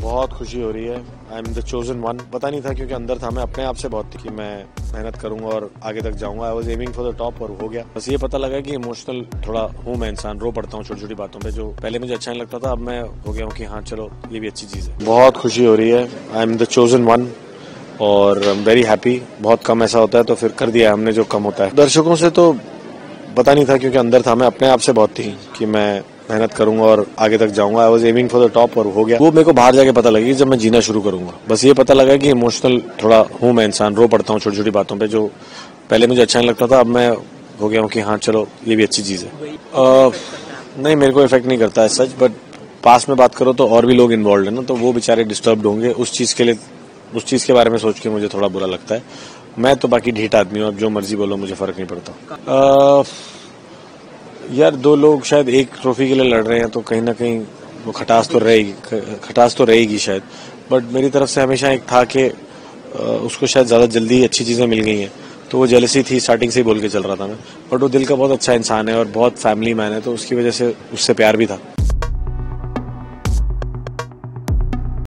बहुत खुशी हो रही है। I am the chosen one. पता नहीं था क्योंकि अंदर था, मैं अपने आप से बहुत थी कि मैं मेहनत करूंगा और आगे तक जाऊंगा। I was aiming for the top और हो गया। बस ये पता लगा कि इमोशनल थोड़ा हूँ मैं इंसान, रो पड़ता हूँ छोटी छोटी बातों पे, जो पहले मुझे अच्छा नहीं लगता था, अब मैं हो गया हूँ कि हाँ चलो ये भी अच्छी चीज है। बहुत खुशी हो रही है। I am the chosen one और आई एम वेरी हैप्पी। बहुत कम ऐसा होता है तो फिर कर दिया हमने जो कम होता है। दर्शकों से तो पता नहीं था क्योंकि अंदर था, मैं अपने आप से बहुत थी कि मैं मेहनत करूंगा और आगे तक जाऊंगा। I was aiming for the top और हो गया। वो मेरे को बाहर जाके पता लगी जब मैं जीना शुरू करूंगा। बस ये पता लगा कि इमोशनल थोड़ा हूँ मैं इंसान, रो पड़ता हूँ छोटी छोटी बातों पे, जो पहले मुझे अच्छा नहीं लगता था, अब मैं हो गया हूँ कि हाँ चलो ये भी अच्छी चीज है। नहीं, मेरे को इफेक्ट नहीं करता है सच, बट पास में बात करो तो और भी लोग इन्वॉल्व है ना, तो वो बेचारे डिस्टर्ब्ड होंगे उस चीज के लिए। उस चीज के बारे में सोच के मुझे थोड़ा बुरा लगता है। मैं तो बाकी ढीठ आदमी हूँ, अब जो मर्जी बोलो मुझे फर्क नहीं पड़ता। यार दो लोग शायद एक ट्रॉफी के लिए लड़ रहे हैं तो कहीं ना कहीं वो खटास तो रहेगी शायद। बट मेरी तरफ से हमेशा एक था कि उसको शायद ज्यादा जल्दी अच्छी चीजें मिल गई हैं, तो वो जेलसी थी, स्टार्टिंग से ही बोल के चल रहा था मैं। बट वो दिल का बहुत अच्छा इंसान है और बहुत फैमिली मैन है, तो उसकी वजह से उससे प्यार भी था।